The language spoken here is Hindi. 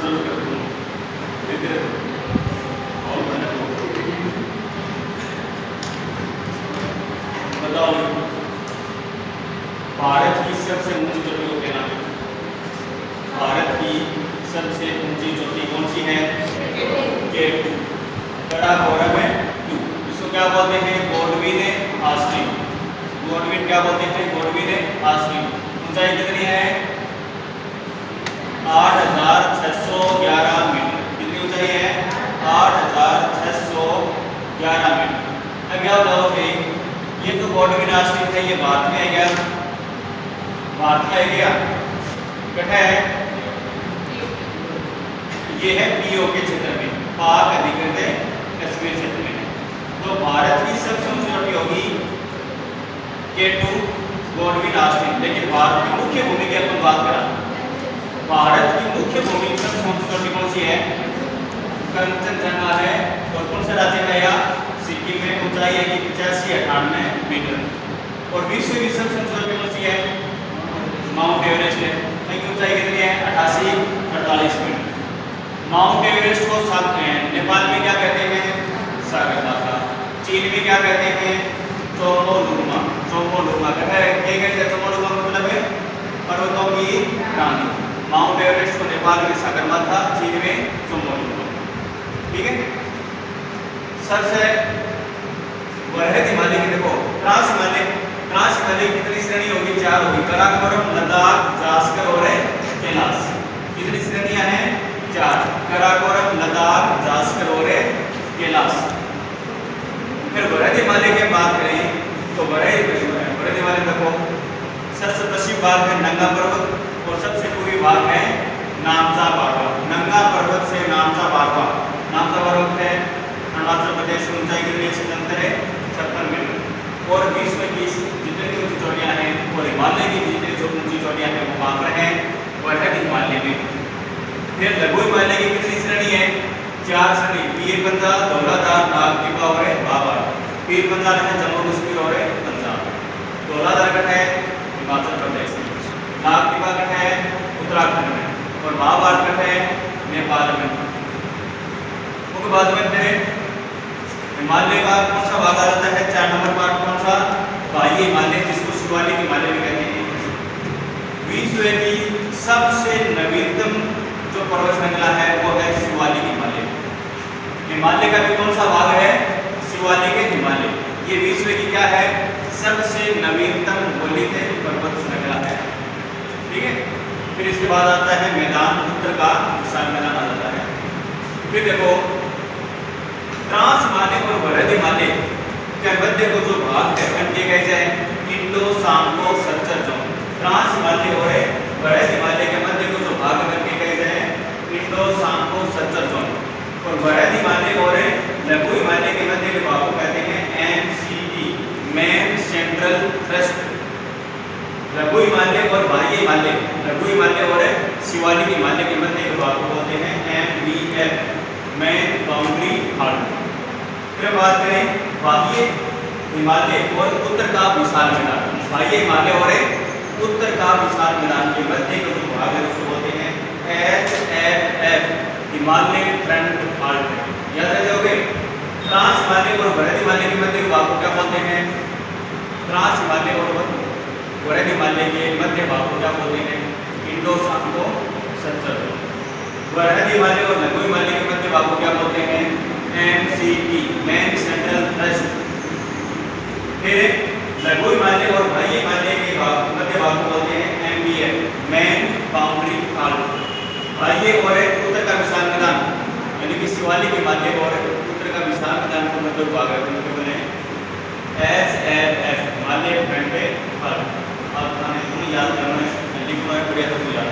चालू कर दूँ धीरे धीरे और बताओ भारत की सबसे ऊंची चोटी के नाम भारत की सबसे ऊंची चोटी कौन सी है K2 काराकोरम है 2 इसको क्या बोलते हैं गॉडविन आस्टिन गॉडविन क्या बोलते हैं गॉडविन आस्टिन ऊंचाई कितनी है 8611 मीटर कितनी ऊंचाई है 8611 मीटर। अब क्या बताओ कि ये जो गॉडविन आस्टिन है ये भारत में है क्या भारत में है क्या कट है ये है पीओ के क्षेत्र में पाक अधिकृत कश्मीर क्षेत्र में है तो भारत की सबसे ऊंची चोटी होगी K2 गॉडविन आस्टिन लेकिन भारत की मुख्य भूमि की अपन बात करा भारत की मुख्य भूमि सबसे ऊंची चोटी कौन सी है कंचनजंगा है और कौन सा राज्य में या सिक्किम में ऊंचाई है कि 85-98 मीटर और विश्व की सबसे ऊंची चोटी कौन सी है माउंट एवरेस्ट है इसकी ऊंचाई कितनी है 88-48 मीटर। माउंट एवरेस्ट को नेपाल में क्या कहते हैं सागरमाथा चीन में क्या कहते हैं चोमोलुंगा कहते हैं चोमोलुंगा मतलब है पर्वतों की रानी माउंट एवरेस्ट को नेपाल में सागरमाथा चीन में चोमोलुंगा ठीक है। सबसे बृहद हिमालय की देखो ट्रांस हिमालय कितनी श्रेणी होगी 4 होगी काराकोरम लद्दाख जास्कर और कैलाश कितनी श्रेणियां हैं 4 काराकोरम लद्दाख जास्कर और कैलाश। फिर बृहद हिमालय की बात करें तो बृहद हिमालय देखो सबसे पश्चिम भाग है नंगा पर्वत और सबसे पूर्वी भाग है नामचा बारवा नंगा पर्वत से नामचा बारवा है अरुणाचल प्रदेश की ऊंचाई कितनी 57 मीटर और विश्व की जितनी ऊंची चोटियां हैं और हिमालय की जितनी ऊंची चोटियां हैं वो वहां पर है बृहद हिमालय में। फिर लघु हिमालय की कितनी श्रेणी है 4 श्रेणी पीरपंजा धौलाधार नागटिका और बाबा पीरपंजा है जम्मू कश्मीर और पंजाब धौलाधार का है हिमाचल प्रदेश में नागटिका का है उत्तराखंड में और बाबा का है नेपाल में। उसके बाद में फिर हिमालय का कौन सा भाग आ जाता है 4 नंबर पार्ट कौन सा बाह्य हिमालय जिसको शिवालिक हिमालय भी कहते हैं। विश्व की सबसे नवीनतम जो पर्वत श्रृंखला है वो है शिवालिक हिमालय। हिमालय का भी कौन सा भाग है शिवालिक हिमालय ये विश्व की क्या है सबसे नवीनतम गोलित पर्वत श्रृंखला है ठीक है। फिर इसके बाद आता है मैदान उत्तर का विशाल मैदान आ जाता है। फिर देखो ट्रांस हिमालय और बृहद हिमालय के मध्य को जो भाग है उनके कैसे है इंडो सांगो सच्चर जोन ट्रांस हिमालय और बृहद हिमालय के मध्य को जो भाग उनके कैसे है इंडो सांगो सच्चर जोन और बृहद हिमालय और लघु हिमालय के मध्य के भाग को कहते हैं MCT मेन सेंट्रल थ्रस्ट। लघु हिमालय और बाह्य हिमालय लघु हिमालय और शिवालिक हिमालय के मध्य के भाग को बोलते हैं MBF मेन बाउंड्री हार्ट। फिर बात करें बाह्य हिमालय और उत्तर का विशाल मैदान बाह्य हिमालय और उत्तर का विशाल मैदान के मध्य के जो भाग है उसको बोलते हैं HFF हिमालय फ्रंट फाल्ट। याद रह जाओगे ट्रांस हिमालय और बृहद हिमालय के मध्य के भाग को क्या बोलते हैं ट्रांस हिमालय और बृहद हिमालय के मध्य भाग को क्या बोलते हैं इंडो सांगो सच्चर। बृहद हिमालय और लघु हिमालय के मध्य भाग को क्या बोलते हैं MCT मेन सेंट्रल थ्रस्ट। फिर लघु हिमालय और बाह्य हिमालय के मध्य भाग को बोलते हैं MBF मेन बाउंड्री फाल्ट। बाह्य और उत्तर का विशाल मैदान यानी कि शिवालिक हिमालय और उत्तर का विशाल मैदान के मध्य भाग है उनको बोले HFF हिमालय फ्रंट फाल्ट। आप याद करना है लिखना है बढ़िया तो याद